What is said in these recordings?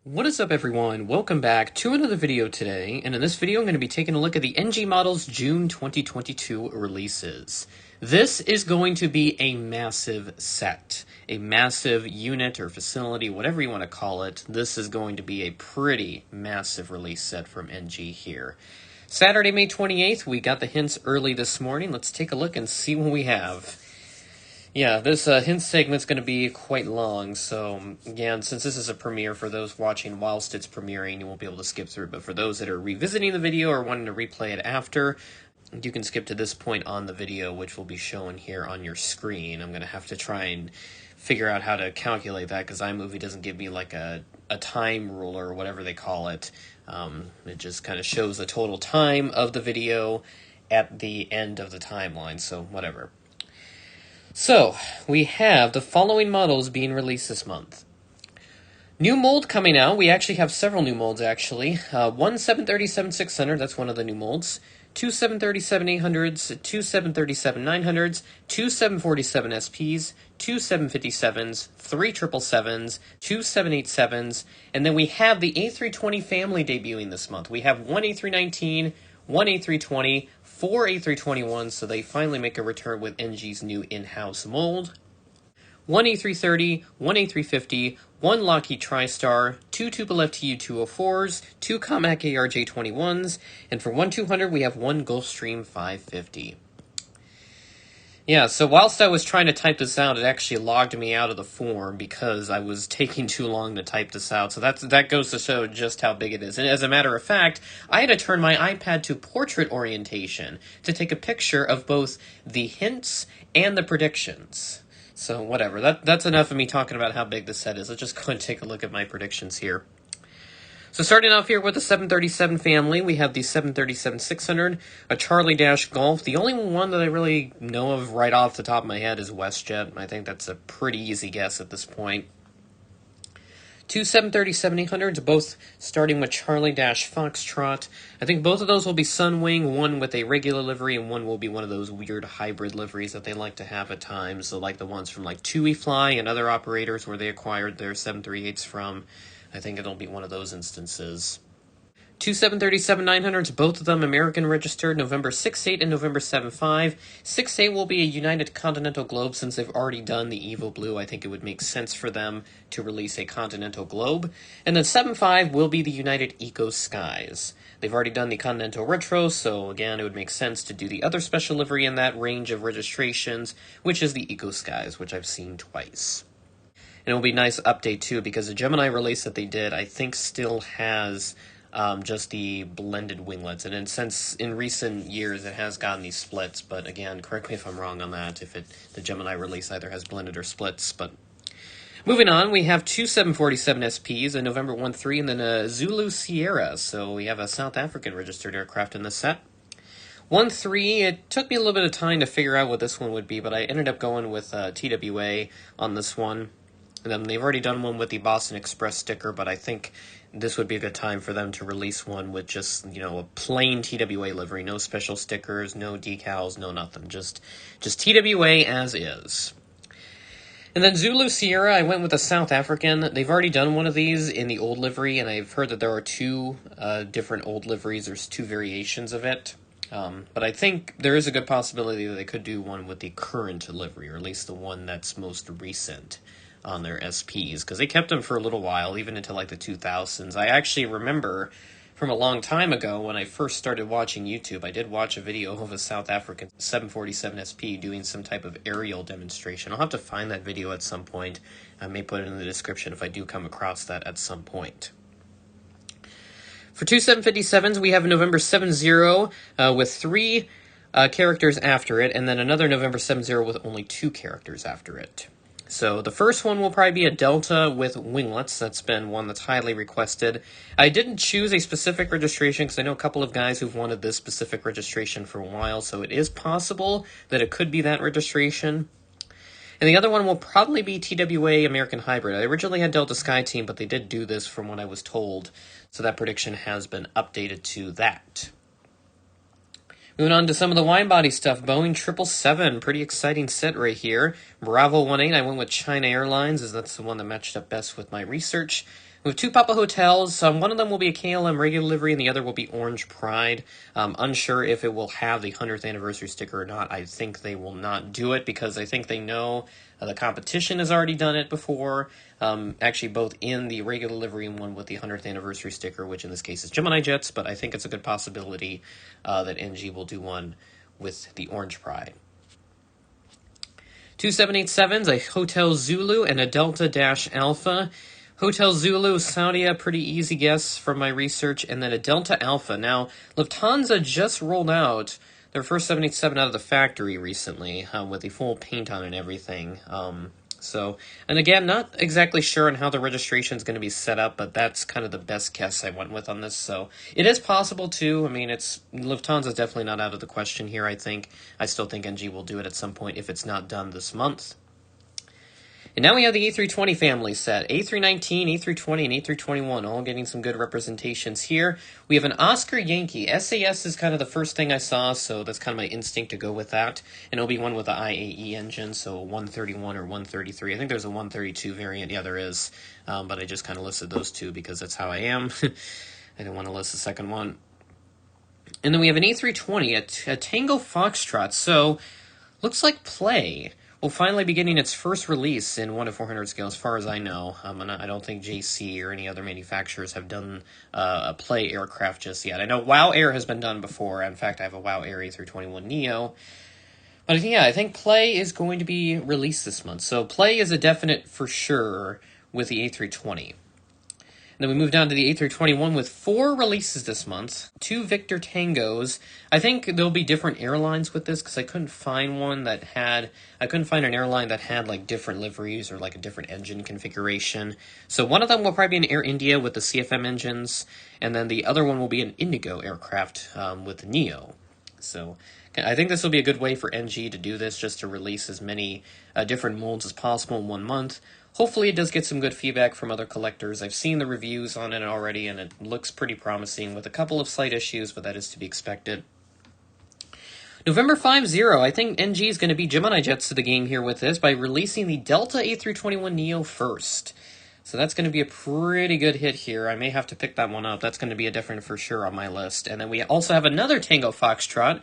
What is up, everyone? Welcome back to another video today, and in this video I'm going to be taking a look at the NG Models June 2022 releases. This is going to be a massive set, a massive unit or facility, whatever you want to call it. This is going to be a pretty massive release set from NG here. Saturday, May 28th, we got the hints early this morning. Let's take a look and see what we have. Yeah, this hint segment's going to be quite long, so again, since this is a premiere, for those watching whilst it's premiering, you won't be able to skip through, but for those that are revisiting the video or wanting to replay it after, you can skip to this point on the video, which will be shown here on your screen. I'm going to have to try and figure out how to calculate that, because iMovie doesn't give me like a time ruler or whatever they call it. It just kind of shows the total time of the video at the end of the timeline, so whatever. So, we have the following models being released this month. New mold coming out. We actually have several new molds, actually. One 737-600, that's one of the new molds. Two 737-800s, two 737-900s, two 747 SPs, two 757s, three 777s, two 787s, and then we have the A320 family debuting this month. We have one A319, one A320, four A321s, so they finally make a return with NG's new in-house mold. One A330, one A350, one Lockheed TriStar, two Tupolev Tu-204s, two Comac ARJ21s, and for one 200 we have one Gulfstream 550. Yeah, so whilst I was trying to type this out, it actually logged me out of the form because I was taking too long to type this out. So that goes to show just how big it is. And as a matter of fact, I had to turn my iPad to portrait orientation to take a picture of both the hints and the predictions. So whatever, that's enough of me talking about how big the set is. Let's just go and take a look at my predictions here. So starting off here with the 737 family, we have the 737-600, a Charlie Dash Golf. The only one that I really know of right off the top of my head is WestJet. I think that's a pretty easy guess at this point. Two 737-800s, both starting with Charlie Dash Foxtrot. I think both of those will be Sunwing, one with a regular livery, and one will be one of those weird hybrid liveries that they like to have at times, so like the ones from like TUI Fly and other operators where they acquired their 738s from. I think it'll be one of those instances. Two 737-900s, both of them American registered, November 6-8 and November 7-5. 6-8 will be a United Continental Globe. Since they've already done the Evo Blue, I think it would make sense for them to release a Continental Globe. And then 7-5 will be the United Eco Skies. They've already done the Continental Retro, so again, it would make sense to do the other special livery in that range of registrations, which is the Eco Skies, which I've seen twice. And it will be a nice update, too, because the Gemini release that they did, I think, still has just the blended winglets. And since in recent years it has gotten these splits, but again, correct me if I'm wrong on that, if the Gemini release either has blended or splits. But moving on, we have two 747 SPs, a November 1-3, and then a Zulu Sierra. So we have a South African registered aircraft in this set. 1-3, it took me a little bit of time to figure out what this one would be, but I ended up going with TWA on this one. And then they've already done one with the Boston Express sticker, but I think this would be a good time for them to release one with just, a plain TWA livery. No special stickers, no decals, no nothing. Just TWA as is. And then Zulu Sierra, I went with a South African. They've already done one of these in the old livery, and I've heard that there are two different old liveries. There's two variations of it. But I think there is a good possibility that they could do one with the current livery, or at least the one that's most recent on their SPs, because they kept them for a little while, even into like the 2000s. I actually remember from a long time ago when I first started watching YouTube, I did watch a video of a South African 747 SP doing some type of aerial demonstration. I'll have to find that video at some point. I may put it in the description if I do come across that at some point. For two 757s, we have a November 7-0 with three characters after it, and then another November 7-0 with only two characters after it. So the first one will probably be a Delta with winglets. That's been one that's highly requested. I didn't choose a specific registration because I know a couple of guys who've wanted this specific registration for a while, so it is possible that it could be that registration. And the other one will probably be TWA American Hybrid. I originally had Delta SkyTeam, but they did do this from what I was told, so that prediction has been updated to that. Moving on to some of the wide-body stuff. Boeing 777, pretty exciting set right here. Bravo 18, I went with China Airlines, as that's the one that matched up best with my research. We have two Papa Hotels. One of them will be a KLM regular livery, and the other will be Orange Pride. Unsure if it will have the 100th anniversary sticker or not. I think they will not do it because I think they know the competition has already done it before. Actually, both in the regular livery and one with the 100th anniversary sticker, which in this case is Gemini Jets, but I think it's a good possibility that NG will do one with the Orange Pride. Two 787s, a Hotel Zulu and a Delta Dash Alpha. Hotel Zulu, Saudia, pretty easy guess from my research, and then a Delta Alpha. Now, Lufthansa just rolled out their first 787 out of the factory recently with the full paint on and everything. And again, not exactly sure on how the registration is going to be set up, but that's kind of the best guess I went with on this. So it is possible too. I mean, Lufthansa is definitely not out of the question here. I still think NG will do it at some point if it's not done this month. And now we have the A320 family set. A319, A320, and A321, all getting some good representations here. We have an Oscar Yankee. SAS is kind of the first thing I saw, so that's kind of my instinct to go with that. And it'll be one with the IAE engine, so 131 or 133. I think there's a 132 variant. Yeah, there is. But I just kind of listed those two because that's how I am. I didn't want to list the second one. And then we have an A320, a Tango Foxtrot. So, looks like Play will finally be getting its first release in 1 to 400 scale, as far as I know. And I don't think JC or any other manufacturers have done a Play aircraft just yet. I know WOW Air has been done before. In fact, I have a WOW Air A321neo. But yeah, I think Play is going to be released this month. So Play is a definite for sure with the A320. And then we move down to the A321 with 4 releases this month, 2 Victor Tangos. I think there'll be different airlines with this because I couldn't find an airline that had like different liveries or like a different engine configuration. So one of them will probably be an Air India with the CFM engines, and then the other one will be an Indigo aircraft with the Neo. So I think this will be a good way for NG to do this, just to release as many different molds as possible in 1 month. Hopefully it does get some good feedback from other collectors. I've seen the reviews on it already, and it looks pretty promising with a couple of slight issues, but that is to be expected. November 5-0, I think NG is going to be Gemini Jets to the game here with this by releasing the Delta A321neo first. So that's going to be a pretty good hit here. I may have to pick that one up. That's going to be a different for sure on my list. And then we also have another Tango Foxtrot.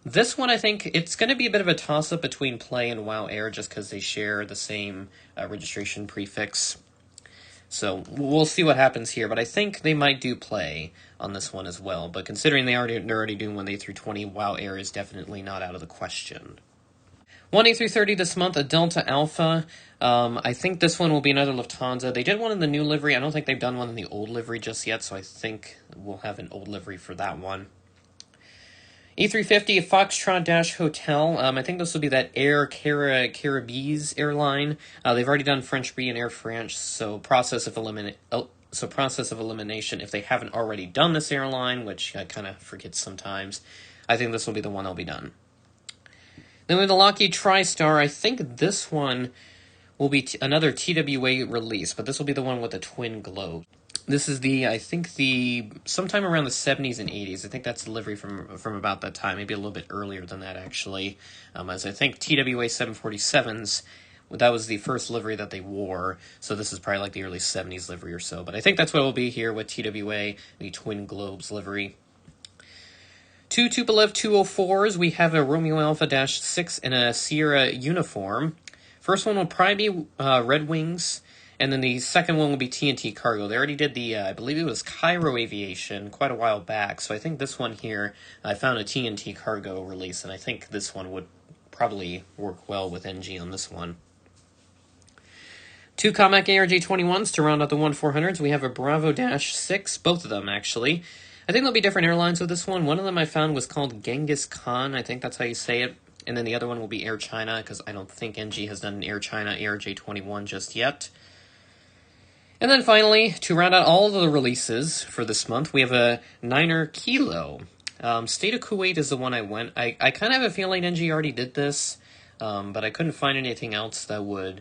This one, I think, it's going to be a bit of a toss-up between Play and WOW Air just because they share the same registration prefix. So we'll see what happens here, but I think they might do Play on this one as well. But considering they're already doing one A320, WOW Air is definitely not out of the question. One A330 this month, a Delta Alpha. I think this one will be another Lufthansa. They did one in the new livery. I don't think they've done one in the old livery just yet, so I think we'll have an old livery for that one. A350, a Foxtrot Dash Hotel. I think this will be that Air Caribbees airline. They've already done French Brie and Air France, so process of elimination, if they haven't already done this airline, which I kind of forget sometimes, I think this will be the one that'll be done. Then we have the Lockheed TriStar. I think this one will be another TWA release, but this will be the one with the twin globe. This is sometime around the 70s and 80s. I think that's the livery from about that time, maybe a little bit earlier than that, actually. As I think TWA 747s, that was the first livery that they wore, so this is probably like the early 70s livery or so. But I think that's what it will be here with TWA, the Twin Globes livery. Two Tupolev 204s. We have a Romeo Alpha 6 and a Sierra uniform. First one will probably be Red Wings. And then the second one will be TNT Cargo. They already did the, I believe it was Cairo Aviation quite a while back. So I think this one here, I found a TNT Cargo release, and I think this one would probably work well with NG on this one. 2 Comac ARJ21s to round out the 1-400s. We have a Bravo 6, both of them actually. I think there'll be different airlines with this one. One of them I found was called Genghis Khan. I think that's how you say it. And then the other one will be Air China, because I don't think NG has done an Air China ARJ21 just yet. And then finally, to round out all of the releases for this month, we have a Niner Kilo. State of Kuwait is the one I went. I kind of have a feeling NG already did this, but I couldn't find anything else that would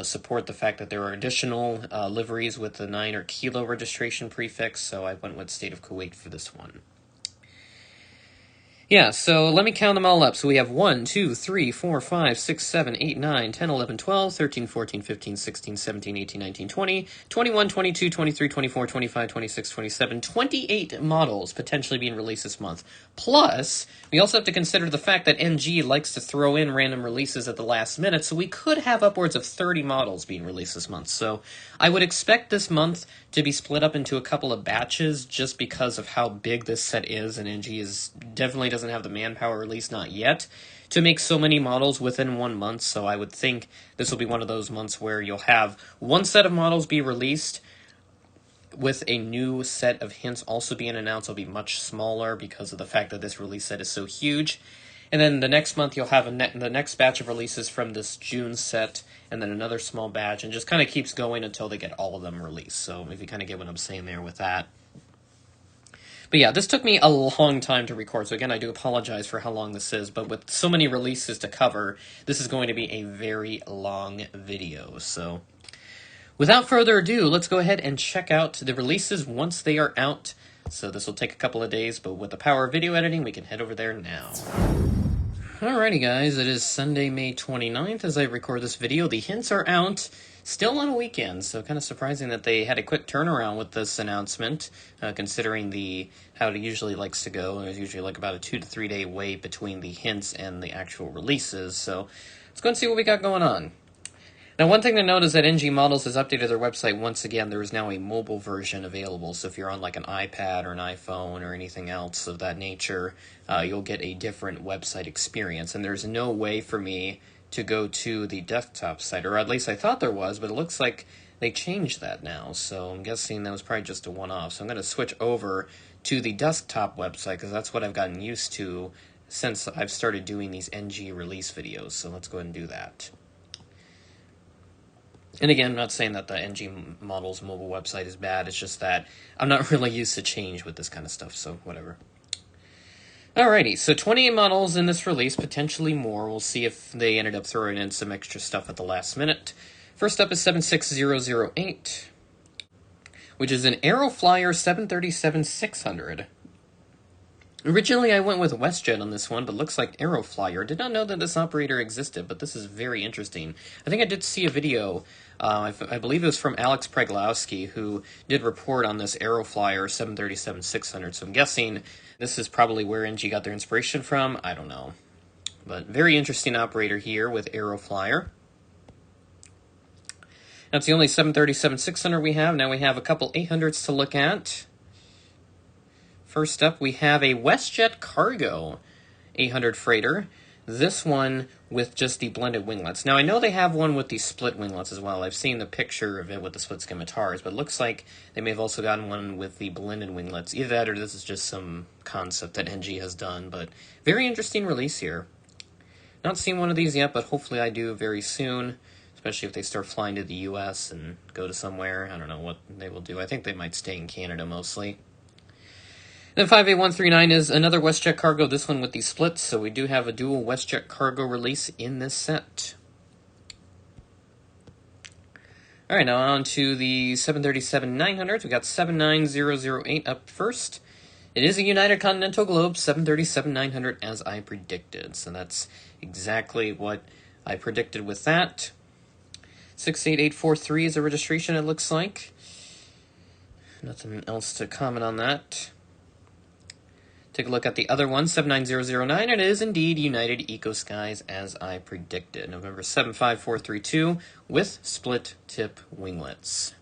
support the fact that there are additional liveries with the Niner Kilo registration prefix, so I went with State of Kuwait for this one. Yeah, so let me count them all up. So we have 1, 2, 3, 4, 5, 6, 7, 8, 9, 10, 11, 12, 13, 14, 15, 16, 17, 18, 19, 20, 21, 22, 23, 24, 25, 26, 27, 28 models potentially being released this month. Plus, we also have to consider the fact that NG likes to throw in random releases at the last minute, so we could have upwards of 30 models being released this month. So I would expect this month to be split up into a couple of batches just because of how big this set is, and NG definitely doesn't have the manpower, at least not yet, to make so many models within 1 month. So I would think this will be one of those months where you'll have one set of models be released with a new set of hints also being announced. It'll be much smaller because of the fact that this release set is so huge. And then the next month you'll have the next batch of releases from this June set, and then another small batch, and just kind of keeps going until they get all of them released. So if you kind of get what I'm saying there with that. But yeah, this took me a long time to record, so again, I do apologize for how long this is, but with so many releases to cover, this is going to be a very long video. So without further ado, let's go ahead and check out the releases once they are out. So this will take a couple of days, but with the power of video editing, we can head over there now. Alrighty guys, it is Sunday, May 29th as I record this video. The hints are out, still on a weekend, so kind of surprising that they had a quick turnaround with this announcement, considering how it usually likes to go. There's usually like about a 2 to 3 day wait between the hints and the actual releases, so let's go and see what we got going on. Now, one thing to note is that NG Models has updated their website once again. There is now a mobile version available, so if you're on like an iPad or an iPhone or anything else of that nature, you'll get a different website experience. And there's no way for me to go to the desktop site, or at least I thought there was, but it looks like they changed that now. So I'm guessing that was probably just a one-off. So I'm going to switch over to the desktop website because that's what I've gotten used to since I've started doing these NG release videos. So let's go ahead and do that. And again, I'm not saying that the NG Models mobile website is bad, it's just that I'm not really used to change with this kind of stuff, so whatever. Alrighty, so 28 models in this release, potentially more. We'll see if they ended up throwing in some extra stuff at the last minute. First up is 76008, which is an Aeroflyer 737-600. Originally, I went with WestJet on this one, but looks like Aeroflyer. Did not know that this operator existed, but this is very interesting. I think I did see a video, I believe it was from Alex Preglowski, who did report on this Aeroflyer 737-600, so I'm guessing this is probably where NG got their inspiration from. I don't know. But very interesting operator here with Aeroflyer. That's the only 737-600 we have. Now we have a couple 800s to look at. First up, we have a WestJet Cargo 800 freighter. This one with just the blended winglets. Now, I know they have one with the split winglets as well. I've seen the picture of it with the split scimitars, but it looks like they may have also gotten one with the blended winglets. Either that or this is just some concept that NG has done, but very interesting release here. Not seen one of these yet, but hopefully I do very soon, especially if they start flying to the US and go to somewhere. I don't know what they will do. I think they might stay in Canada mostly. Then 58139 is another WestJet Cargo, this one with these splits, so we do have a dual WestJet Cargo release in this set. Alright, now on to the 737-900s. We got 79008 up first. It is a United Continental Globe 737-900 as I predicted, so that's exactly what I predicted with that. 68843 is a registration, it looks like. Nothing else to comment on that. Take a look at the other one, 79009, and it is indeed United EcoSkies as I predicted. November 75432 with split tip winglets.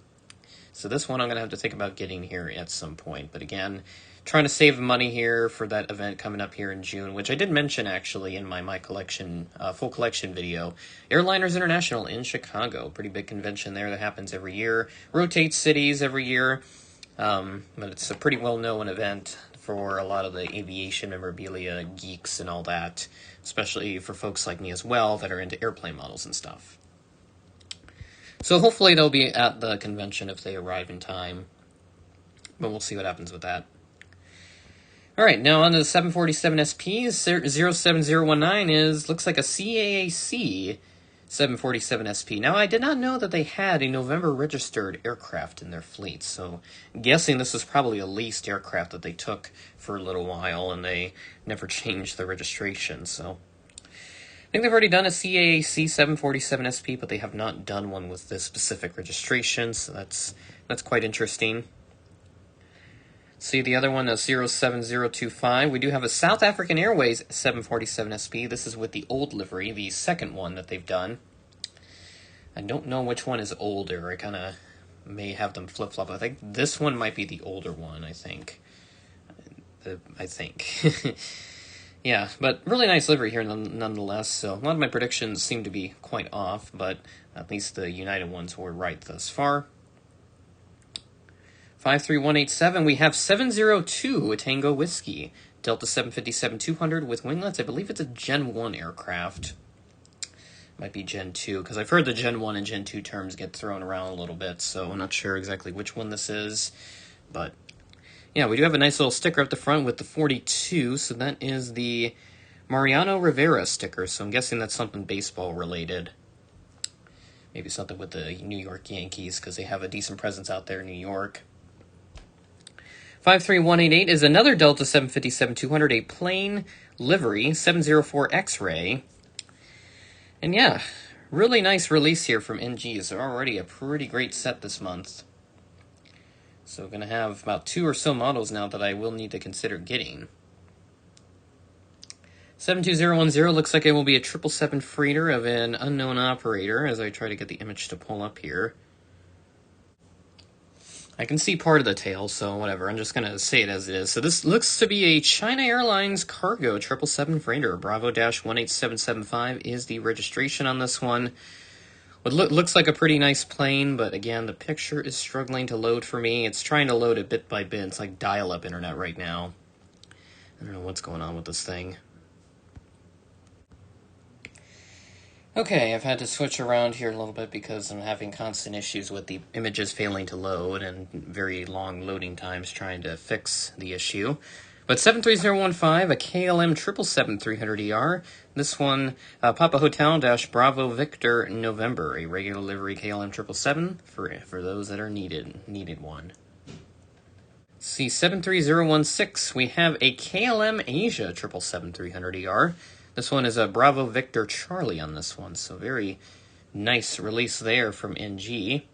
So this one I'm going to have to think about getting here at some point. But again, trying to save money here for that event coming up here in June, which I did mention actually in my collection, full collection video. Airliners International in Chicago. Pretty big convention there that happens every year. Rotates cities every year. But it's a pretty well-known event for a lot of the aviation memorabilia geeks and all that, especially for folks like me as well that are into airplane models and stuff. So hopefully they'll be at the convention if they arrive in time, but we'll see what happens with that. Alright, now on to the 747 SP, 07019 looks like a CAAC 747 SP. Now, I did not know that they had a November registered aircraft in their fleet, so I'm guessing this is probably a leased aircraft that they took for a little while, and they never changed the registration, so I think they've already done a CAAC 747 SP, but they have not done one with this specific registration, so that's quite interesting. See the other one, 07025. We do have a South African Airways 747 SP. This is with the old livery, the second one that they've done. I don't know which one is older. I kind of may have them flip-flop. I think this one might be the older one, I think. Yeah, but really nice livery here nonetheless. So a lot of my predictions seem to be quite off, but at least the United ones were right thus far. 53187, we have 702 Tango Whiskey, Delta 757-200 with winglets. I believe it's a Gen 1 aircraft. Might be Gen 2, because I've heard the Gen 1 and Gen 2 terms get thrown around a little bit, so I'm not sure exactly which one this is. But yeah, we do have a nice little sticker up the front with the 42, so that is the Mariano Rivera sticker, so I'm guessing that's something baseball related. Maybe something with the New York Yankees, because they have a decent presence out there in New York. 53188 is another Delta 757-200, a plain livery, 704 X-Ray. And yeah, really nice release here from NG. It's already a pretty great set this month. So we're going to have about 2 or so models now that I will need to consider getting. 72010 looks like it will be a 777 freighter of an unknown operator as I try to get the image to pull up here. I can see part of the tail, so whatever. I'm just going to say it as it is. So this looks to be a China Airlines cargo 777 freighter. Bravo-18775 is the registration on this one. What looks like a pretty nice plane, but again, the picture is struggling to load for me. It's trying to load it bit by bit. It's like dial-up internet right now. I don't know what's going on with this thing. Okay, I've had to switch around here a little bit because I'm having constant issues with the images failing to load and very long loading times trying to fix the issue. But 73015, a KLM 777-300ER. This one, Papa Hotel Bravo Victor November, a regular livery KLM 777 for those that are needed one. See 73016, we have a KLM Asia 777-300ER. This one is a Bravo Victor Charlie on this one, so very nice release there from NG.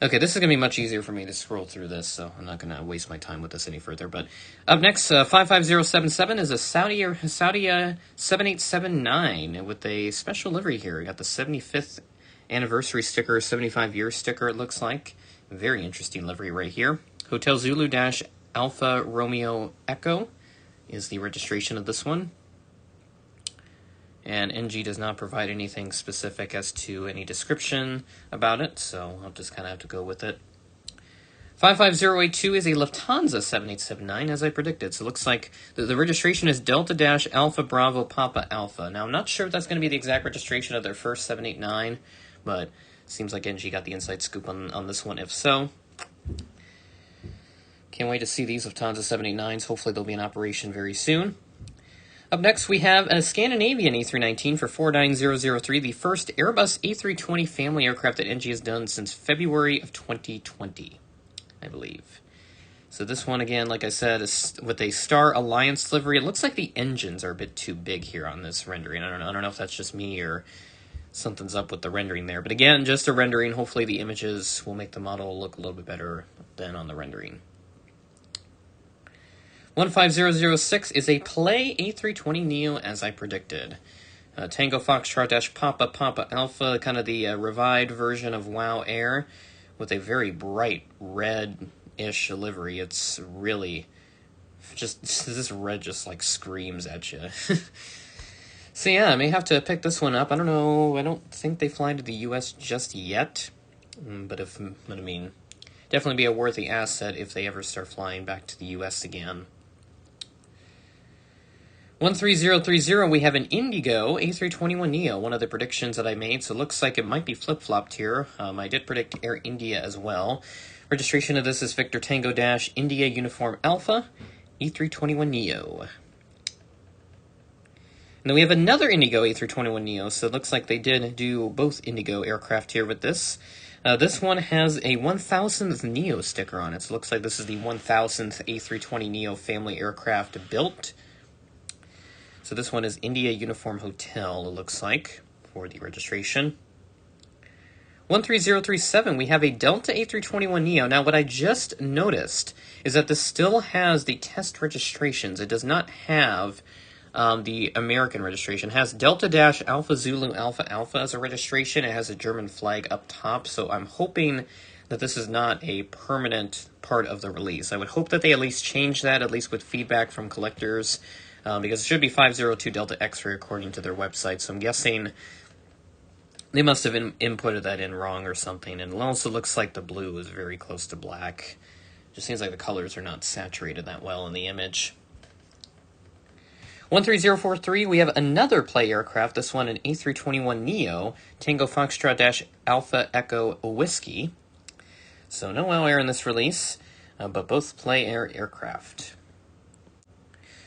Okay, this is going to be much easier for me to scroll through this, so I'm not going to waste my time with this any further. But up next, 55077 is a Saudi 7879 with a special livery here. We got the 75th anniversary sticker, 75-year sticker it looks like. Very interesting livery right here. Hotel Zulu Alpha Romeo Echo is the registration of this one. And NG does not provide anything specific as to any description about it, so I'll just kind of have to go with it. 55082 is a Lufthansa 7879, as I predicted. So it looks like the registration is Delta Alpha Bravo Papa Alpha. Now, I'm not sure if that's going to be the exact registration of their first 789, but it seems like NG got the inside scoop on this one, if so. Can't wait to see these Lufthansa 789s. Hopefully they'll be in operation very soon. Up next, we have a Scandinavian A319 for 49003, the first Airbus A320 family aircraft that NG has done since February of 2020, I believe. So this one, again, like I said, is with a Star Alliance livery. It looks like the engines are a bit too big here on this rendering. I don't know if that's just me or something's up with the rendering there. But again, just a rendering. Hopefully the images will make the model look a little bit better than on the rendering. 15006 is a Play A320neo, as I predicted. Tango Foxtrot Papa Alpha, kind of the revived version of WoW Air, with a very bright red-ish livery. It's really just, this red just like screams at you. So yeah, I may have to pick this one up. I don't know, I don't think they fly to the US just yet, but I mean, definitely be a worthy asset if they ever start flying back to the US again. 13030, we have an Indigo A321neo, one of the predictions that I made, so it looks like it might be flip-flopped here. I did predict Air India as well. Registration of this is Victor Tango India Uniform Alpha A321neo. And then we have another Indigo A321neo, so it looks like they did do both Indigo aircraft here with this. This one has a 1000th Neo sticker on it, so it looks like this is the 1000th A320neo family aircraft built. So this one is India Uniform Hotel, it looks like, for the registration. 13037, we have a Delta A321neo. Now, what I just noticed is that this still has the test registrations. It does not have the American registration. It has Delta-Alpha Zulu Alpha Alpha as a registration. It has a German flag up top, so I'm hoping that this is not a permanent part of the release. I would hope that they at least change that, at least with feedback from collectors, because it should be 502 Delta X-ray according to their website, so I'm guessing they must have inputted that in wrong or something. And it also looks like the blue is very close to black. Just seems like the colors are not saturated that well in the image. 13043, we have another play aircraft. This one an A321neo, Tango Foxtrot Alpha Echo Whiskey. So no WOW Air in this release, but both play aircraft.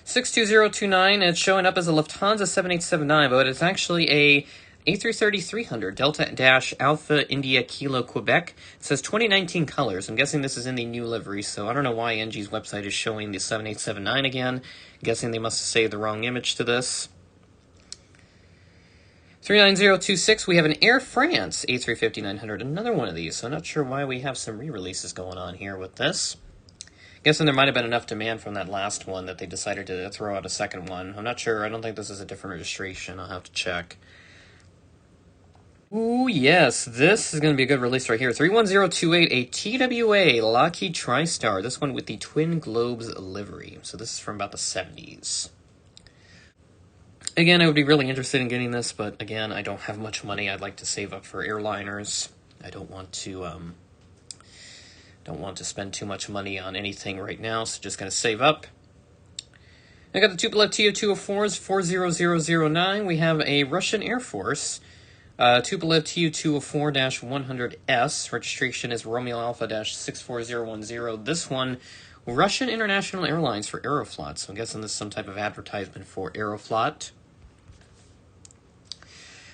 62029, it's showing up as a Lufthansa 7879, but it's actually a A330-300, Delta-Alpha India Kilo Quebec. It says 2019 colors. I'm guessing this is in the new livery, so I don't know why NG's website is showing the 7879 again. I'm guessing they must have saved the wrong image to this. 39026, we have an Air France A350-900, another one of these, so I'm not sure why we have some re-releases going on here with this. Guessing there might have been enough demand from that last one that they decided to throw out a second one. I'm not sure. I don't think this is a different registration. I'll have to check. Ooh, yes, this is going to be a good release right here. 31028, a TWA Lockheed TriStar. This one with the Twin Globes livery. So this is from about the 70s. Again, I would be really interested in getting this, but again, I don't have much money. I'd like to save up for airliners. I don't want to spend too much money on anything right now, so just going to save up. I got the Tupolev Tu-204s 40009. We have a Russian Air Force. Tupolev Tu-204-100S. Registration is Romeo Alpha-64010. This one, Russian International Airlines for Aeroflot. So I'm guessing this is some type of advertisement for Aeroflot.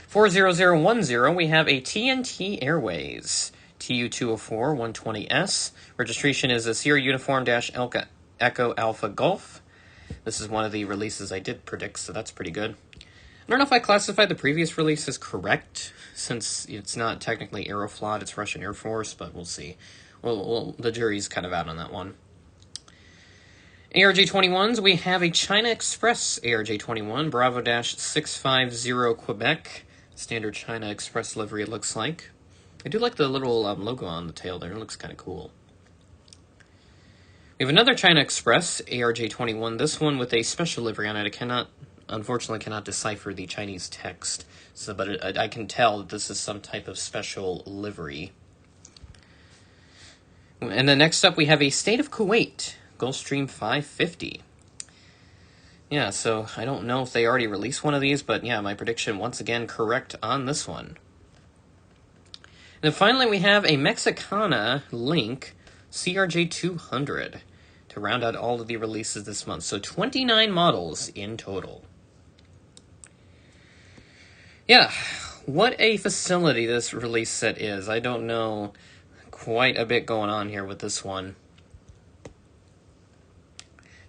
40010, we have a TNT Airways. Tu-204-120S. Registration is a Sierra Uniform-Echo Alpha Golf. This is one of the releases I did predict, so that's pretty good. I don't know if I classified the previous release as correct, since it's not technically Aeroflot, it's Russian Air Force, but we'll see. Well, the jury's kind of out on that one. ARJ-21s, we have a China Express ARJ-21, Bravo-650 Quebec. Standard China Express livery, it looks like. I do like the little logo on the tail there. It looks kind of cool. We have another China Express ARJ-21, this one with a special livery on it. Unfortunately, cannot decipher the Chinese text, but I can tell that this is some type of special livery. And then next up, we have a State of Kuwait Gulfstream 550. Yeah, so I don't know if they already released one of these, but yeah, my prediction once again correct on this one. And then finally, we have a Mexicana Link CRJ-200 to round out all of the releases this month. So 29 models in total. Yeah, what a facility this release set is. I don't know, quite a bit going on here with this one.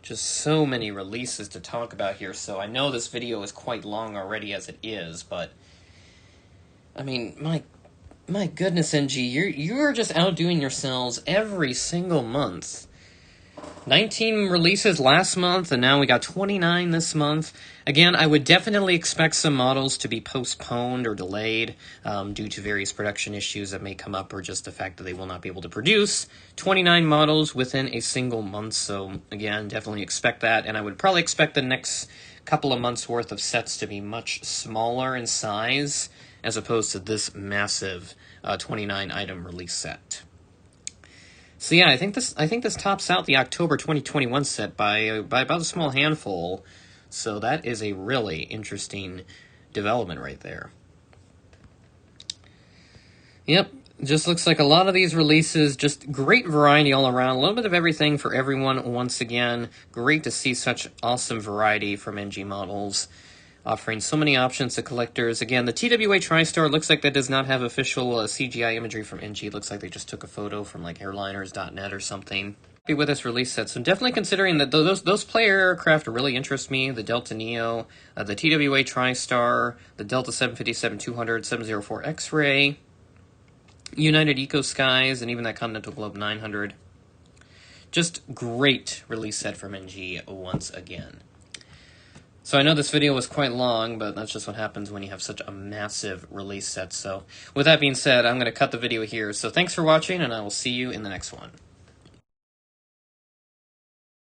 Just so many releases to talk about here, so I know this video is quite long already as it is, but I mean, my goodness, NG, you're just outdoing yourselves every single month. 19 releases last month, and now we got 29 this month. Again, I would definitely expect some models to be postponed or delayed due to various production issues that may come up, or just the fact that they will not be able to produce 29 models within a single month. So again, definitely expect that, and I would probably expect the next couple of months worth of sets to be much smaller in size as opposed to this massive 29 item release set. So yeah, I think this tops out the October 2021 set by about a small handful. So that is a really interesting development right there. Yep, just looks like a lot of these releases, just great variety all around, a little bit of everything for everyone once again. Great to see such awesome variety from NG Models. offering so many options to collectors. Again, the TWA TriStar looks like that does not have official CGI imagery from NG. It looks like they just took a photo from like airliners.net or something. Happy with this release set, so definitely considering that those player aircraft really interest me. The Delta Neo, the TWA TriStar, the Delta 757-200, 704 X-Ray, United Eco Skies, and even that Continental Globe 900. Just great release set from NG once again. So I know this video was quite long, but that's just what happens when you have such a massive release set. So with that being said, I'm going to cut the video here. So thanks for watching, and I will see you in the next one.